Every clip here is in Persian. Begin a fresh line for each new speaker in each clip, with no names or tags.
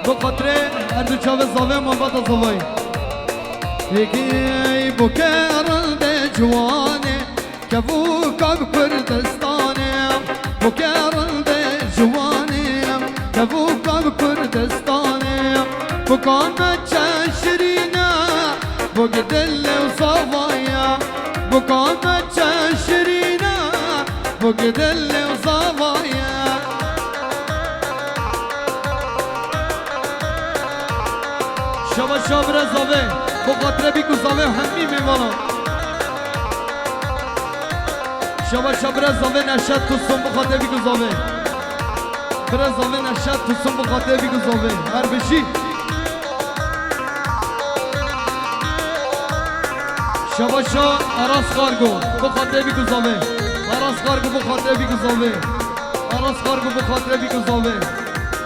بخاطر اردو چاو زاوه محبت زاوه هیکی بکرنده جوانه که بو کب کردستانه بکرنده جوانه که بو کب کردستانه بکان چشرینه بگدل و زاوایه بکان چشرینه بگدل و زاوایه شبا شب رزاوه بخاطر بیکو زاوه همی میمانا شبا شب رزاوه نشد تو سن بخاطر بیکو زاوه برزاوه نشد تو سن بخاطر بیکو زاوه هر بشی شبا شا اراس خارگو بخاطر بیکو زاوه اراس خارگو بخاطر بیکو زاوه اراس خارگو بخاطر بیکو زاوه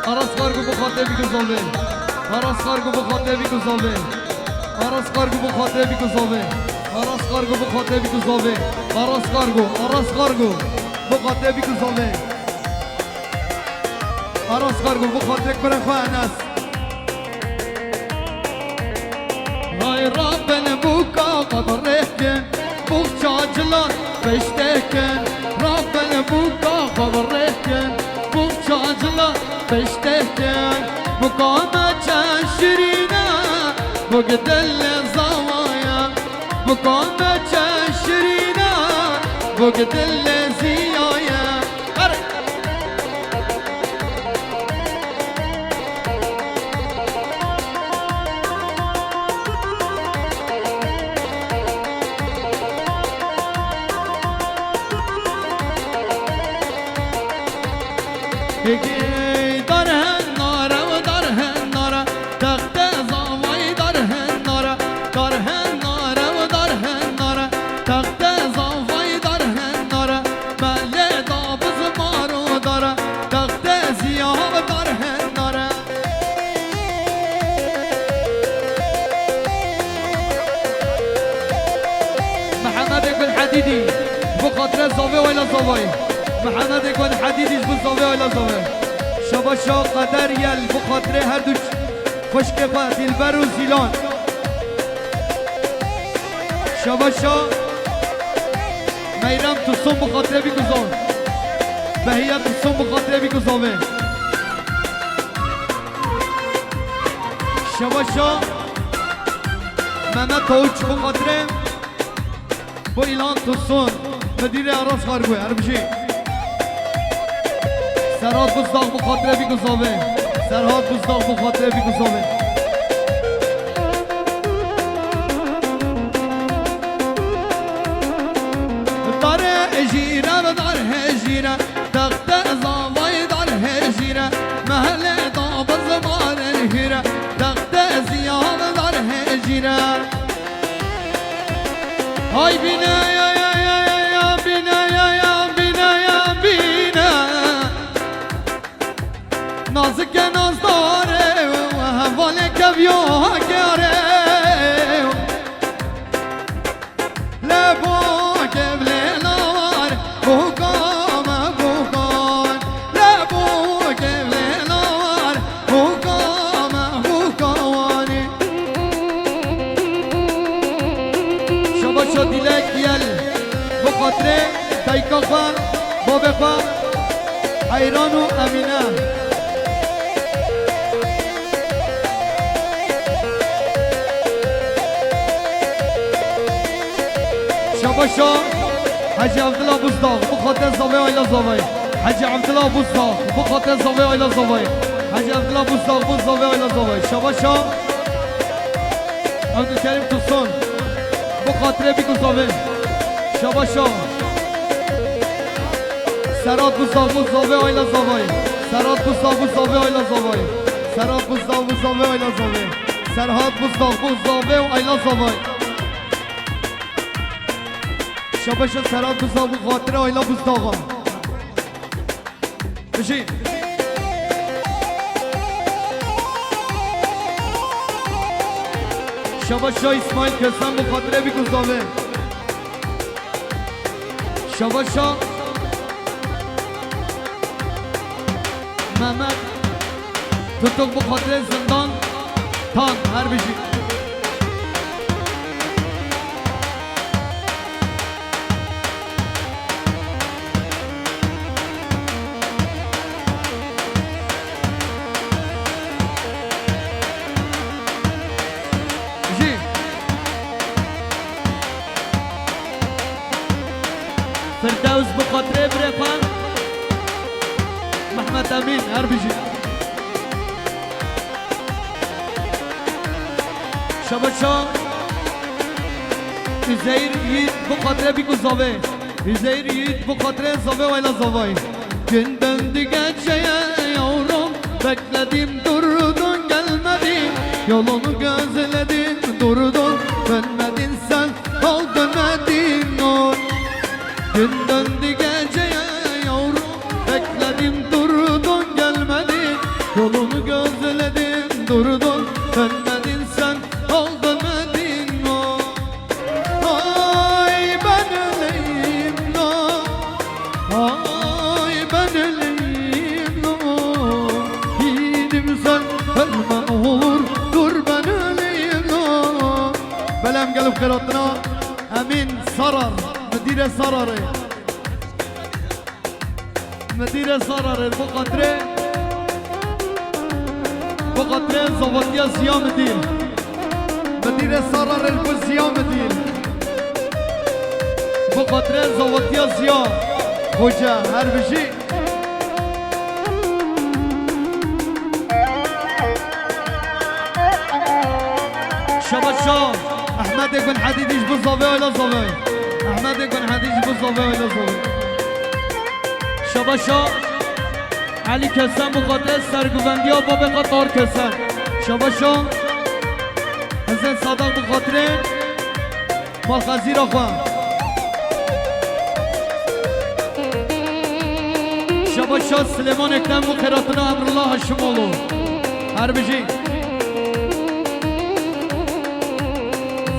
اراس خارگو بخاطر بیکو زاوه اراس خارگو بخاطر بیکو زاوه اراس خارگو بخاطر بیکو زاوه اراس خارگو بخاطر بیکو زاوه اراس خارگو بخاطر بیکو زاوه اراس خارگو بخاطر کره خوانس های رابن بوکا قبرکن بوک چاجلان پشتکن رابن بوکا قبرکن بوک چاجلان پشتکن بکام چشرینه بگدل زوایا بکام چشرینه بگدل زیایا هیکی دارهن ناره و دارهن ناره تخت زاوی دارهن ناره دارهن ناره و دارهن ناره تخت زاوی دارهن ناره مله دابز مارو داره تخت زیاب دارهن ناره محمد بن حدیدی بخاطر زاوی ویلا زاوی محمد بن حدیدی بزاوی ویلا زاوی شبا شا قدر یل بخاطر هر دوچ خشک با دلبر و زیلان شبا شا میرم تو سن بخاطر بیگذار بهیت تو سن بخاطر بیگذاره شبا شا محمد توچ بخاطر با ایلان تو سن مدیر عراس خارگوه هر بشی سرحاد بزداغ بخاطر بیگذاره سرحاد بزداغ بخاطر بیگذاره داره اجیره و داره هجیره تخت زاوی داره هجیره محل دابز ماره هیره تخت زیاب داره هجیره های بینه یا یا یا یا بینه یا یا بینه یا بینه نازک ناز داره و حوال کبیو گره لبو کبل نار بوکام بوکان لبو کبل نار بوکام بوکانی شما شو دیلک یل بخاطر تایکا خان بابا خان حیران و امینه شباشا حاجی عبدالله بزداغ بخاطر زاوی آیلا زاوی حاجی عبدالله بزداغ بخاطر زاوی آیلا زاوی حاجی عبدالله بزداغ بزاوی آیلا زاوی شباشا عبدالکریم توسون بخاطر بیگو زاوی شباشا سرات بزداغ بزاوی آیلا زاوی سرات بزداغ بزاوی آیلا زاوی سرات بزداغ بزاوی آیلا زاوی سرات بزداغ بزاوی آیلا زاوی شباش سرات بزداغ بخاطر آیلا بزداغا بشین شباش اسماعیل کسان بخاطر بیگذاره شباش محمد Tutuk bu خاطر زندان تان هر بشی فردوس بخاطر بريقان محمد امين هر بيجي شباشا üzeyir yiğit bu kadre bir kuzave üzeyir yiğit bu kadre zave vayla zavay gün döndü geceye yavrum bekledim durdun gelmedin yolunu gözledim durdun dönmedin sen ol dönmedin ol gün döndü geceye yavrum bekledim durdun gelmedin yolunu gözledim durdun dönmedin sen ol dönmedin o ay ben öleyim no ay ben öleyim no yiğidim sen ölme olur dur ben öleyim no belem gelip kıratına emin sarar مدير سراري مدير سراري بقطرة زواتيا زيام ديل مدير سراري البزيام ديل بقطرة زواتيا زيام hoca her bir şey شباشا احمد بن حديد يجيب الزاوية ولا زاوية احمد بن حديد يجيب الزاوية ولا زاوية شباشا علي کسان مقدس سرگوبندی ها با به قطار کسان شباشا حسین صادق بخاطره مالخزی را خواه شباشا سلیمان اکتن و خیراتنا امرالله هشمالو هر بجی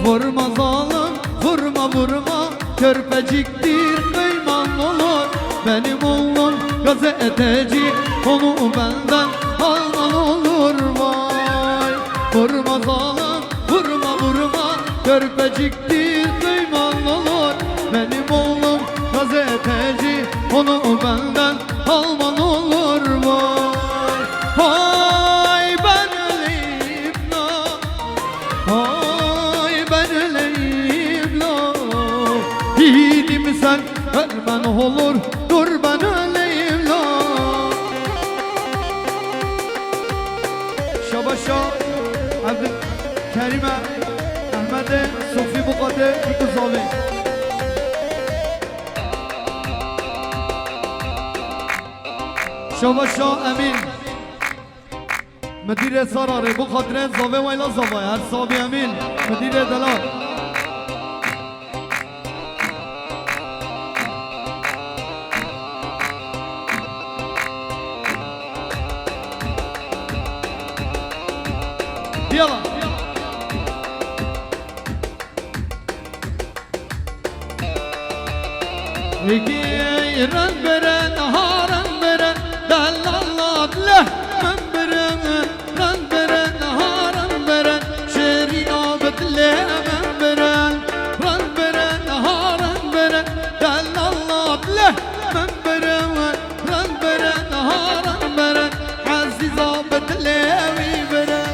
vurma zalim vurma vurma körpeciktir kıyman olur benim oğlum gazeteci onu benden alman olur vay vurma zalim vurma vurma körpeciktir kıyman olur benim oğlum gazeteci onu benden alman olur vay vay ben öleyim no vay ben öleyim no yiğidim sen ölmen olur dur ben öleyim no Şabaşa Abdülkerim'e Ahmet'e Sofi Bukade İkuzavi Şabaşa Emin مدیر سراره بو خاطر زاوه ویلا زاوه هر صابی امین مدیر دلال بیالا ایکی رنگ بره نهارن بره دلالات له من بره رن برن نهارن برن شیرین آبت لیمن برن رن برن نهارن برن دلالات له من برن رن برن نهارن برن عزیز آبت لیمی برن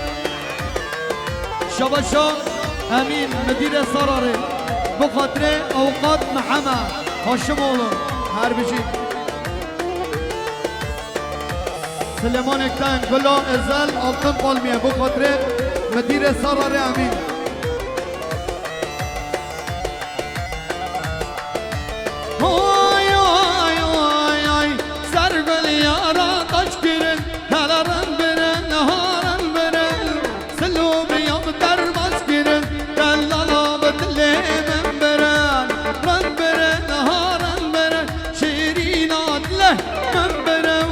شباشا امین مدیر سراره بخاطر اوقات محمد هاشم اولون هر بشی سلیمان اکتن گلا ازل altın palmiye bu kadre مدیر سراره امین oy oy oy oy sergül yara taş girin helaran birin naharan birin selubi yabder baş girin dellala betlemen birin ran birin naharan birin şirin adle men birin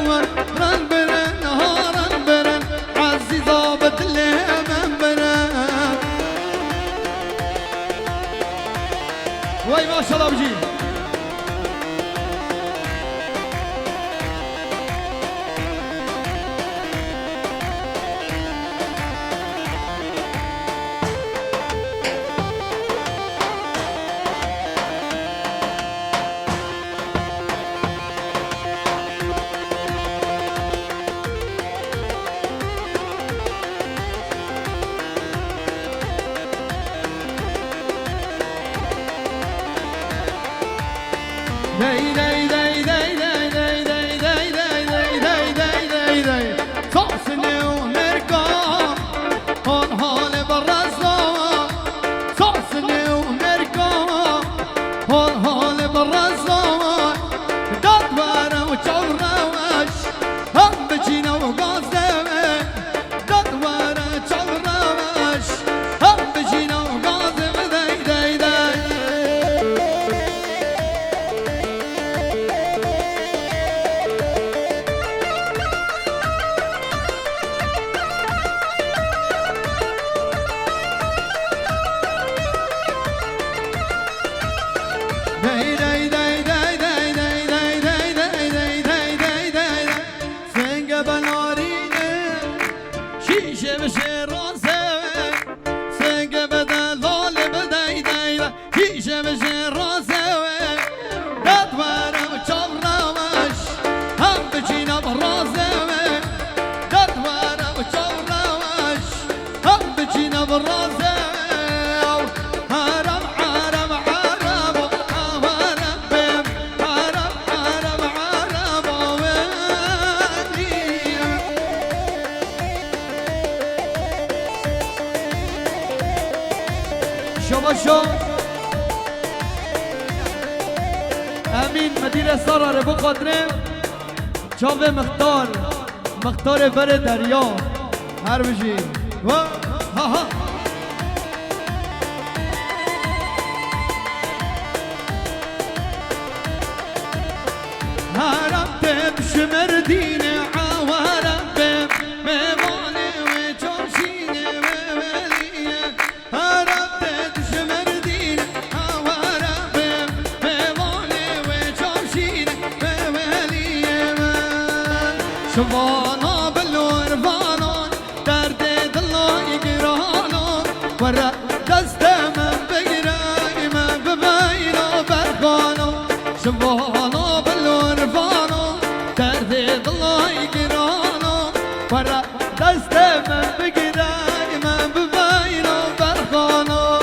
ran birin naharan birin aziz betlemen birin vay maşallah abicim بشه رازه سنگ بده لال بده دیره پیشه بشه رازه داد ورم چاو روش هم بچینم رازه داد ورم چاو روش هم بچینم رازه حرم حرم حرم حرم بیم حرم حرم حرم ولی شما شو امین مدیر سراره بخاطره چاوه مختار بر دریا هر بجی و ها ها هرم تب شمردین عوارم بم میوانه و چارشینه و ولیه هرم تب شمردین عوارم بم میوانه و چارشینه و ولیه من شوانا بلورفانان درد دلای گرانان ورا دست من بگیرای من ببینا برخانان شوانا بلورفانان درد دلای گرانان ورا دست من بگیرای من ببینا برخانان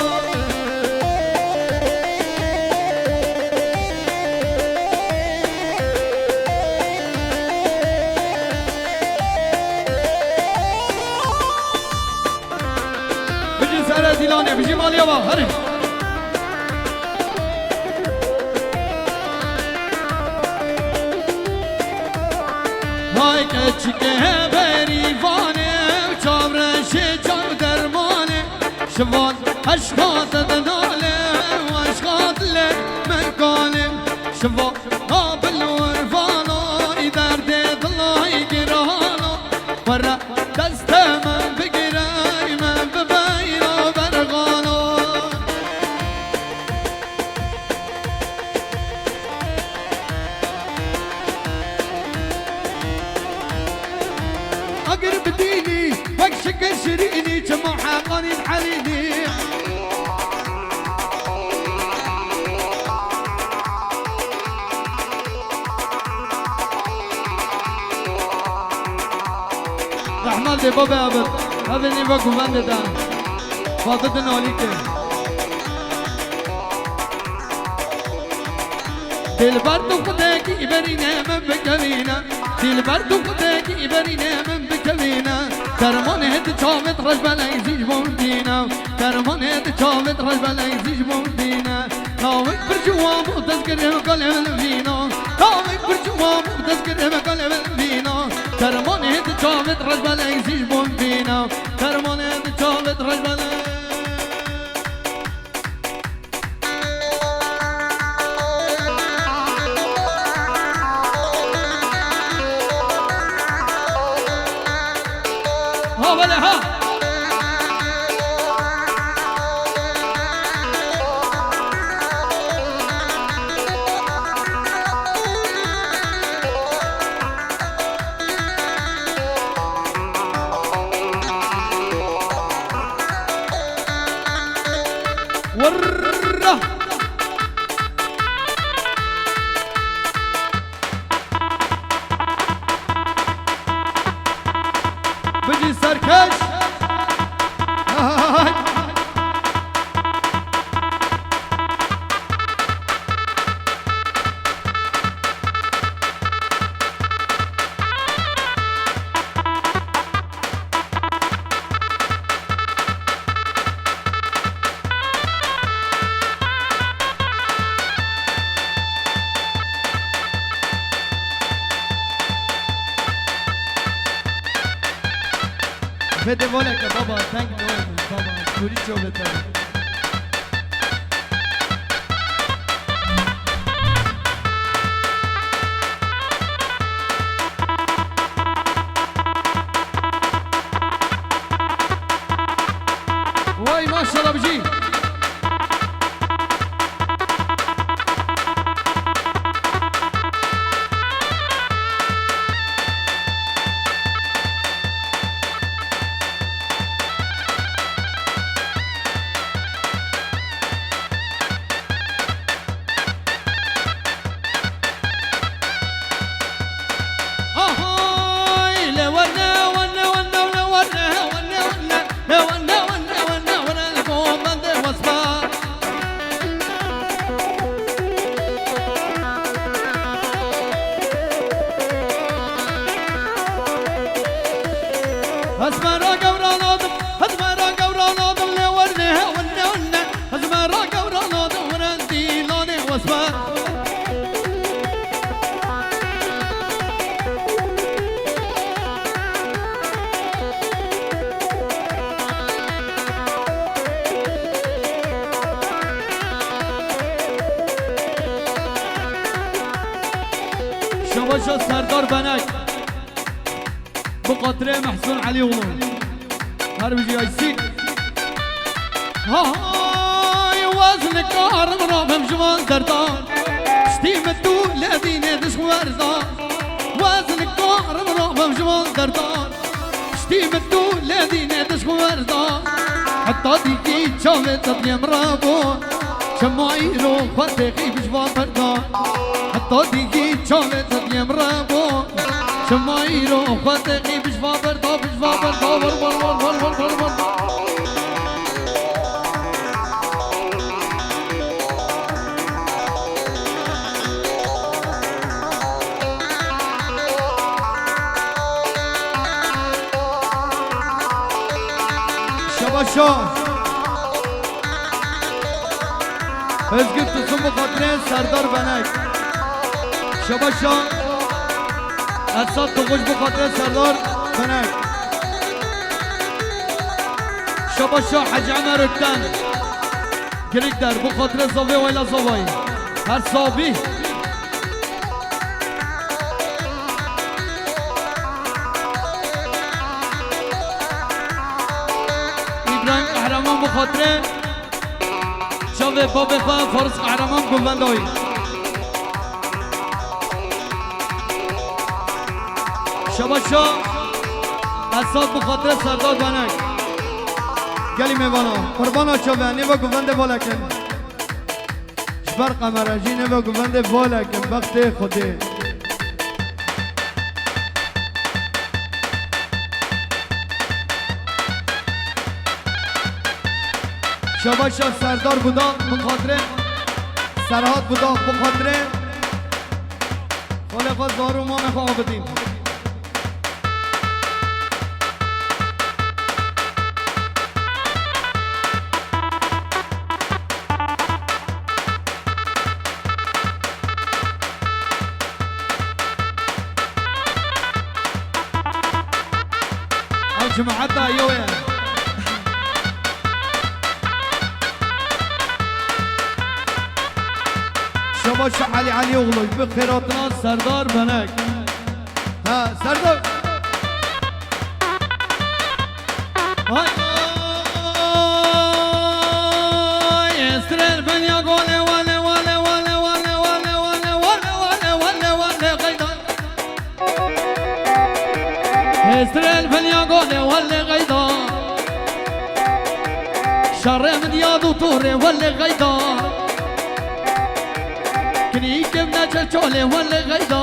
بجی سر دیلانه بجی مالیا با هره های کچکه بریوانه چامرش چام درمانه شوان اشکات دناله و اشکات له مکانه شوان قابل ورفانه درد دلای گرانه ورا دست من بگیرای من ببینا برغانه اقرب ديني واكشك شريني كما حاقني بحريني رحمن دي بابا ابد هذا اللي باكو بند ده فاضتنا عليك دل برد خداكي برينا من بكرينا دل برد خداكي برينا من بكرينا درمان هد چاوت رش بلای زیج بوندینا درمان هد چاوت رش بلای زیج بوندینا ناوک پر جوام و تذکر مقلب الوینا ناوک پر جوام و تذکر مقلب الوینا درمان هد چاوت رش بلای زیج بوندینا درمان هد چاوت رش بلای ها ولا ها ورّه بجي سركش بده ولك يا بابا ثانك نو بابا تريد شو بتعمل واي ما شاء الله بجي شباشا سردار بنک بقطره محسون علي ولون هر بجي ايسين هاي وزن كارم رابم جوان دردار شتيمتو لذيني دشوار دار وزن كارم رابم جوان دردار شتيمتو لذيني دشوار دار حتى ديكي شامت تطيم رابو شمايرو خطيقي بجوان بردار حتى ديكي شامت تطيم رابو شمايرو خطيقي بجوان بردار بجوان بردار ور شباشا özgür tutsun bu katrin Serdar Benek şabاشا Esat Tokuş bu katrin Serdar Benek şabاشا Hacı Ömer Ökten Girikler bu katrin Zavi Oyla Zavay her sabi İbrahim Kahraman bu katrin شاوه بابه خواه فارس قهرمان گوندایی شباشا اساد بخاطر سردار بنک گلی میوانا قربانا شاوه نیوا گونده بالکن شبر قمرجی نیوا گونده بالکن وقت خوده شباشا سردار بودا بخاطره سرحاد بودا بخاطره خالقا زارو ما میخواه بدیم جماعتها ايوه شباشا علي اغلوی بخیراتنا سردار بنک ها سردار های استرل بنیا گوله وله وله وله وله وله وله وله وله وله وله غیدان استرل بنیا گوله وله غیدان شرم دیادو توره وله غیدان كنيكم نجا جولي ولا غيدا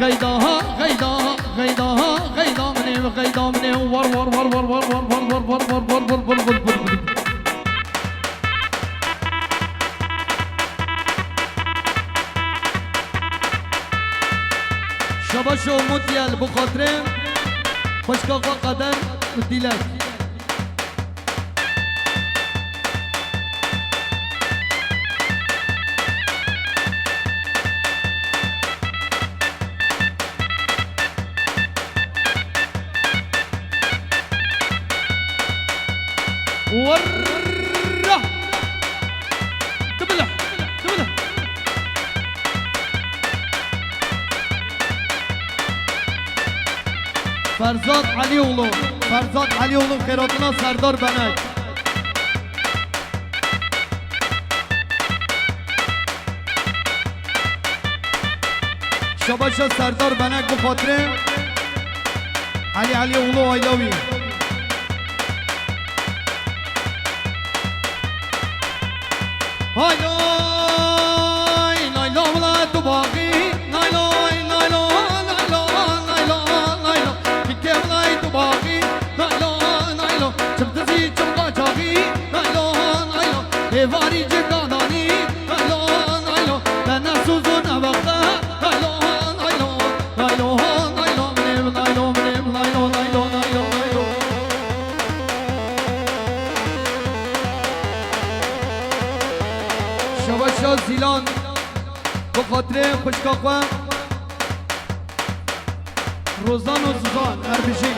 غيدا غيدا غيدا غيدا مني غيدا مني ور ور ور ور ور ور ور ور ور ور ور ور ور ور ور شباشو متيال بخاطرين خوشكا قدر وديلك ورّه تبلح تبلح فرزاد علي اغلو فرزاد علي اغلو خیراتنا سردار بنک شباشا سردار بنک بخاطره علي اغلو آیلاوی هاي لاي لاي لا ولا تباغي لاي لاي لاي لا لاي لا لاي لا لاي لا كيف لاي تباغي لاي لا لاي لا شمتزي شمقا جاغي لاي لا لاي لا هيفاري جكاناني لاي لا لاي لا لنا سوزون وقتا لاي لا لاي لا لاي لا لاي لا منيم لاي لا منيم لاي لا لاي لا لاي لا لاي لا شباشا زیلان بخاطر خوشکاخوه روزان و سوزان اربشی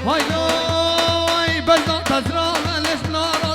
های لای بلدان تزرا ملش نارا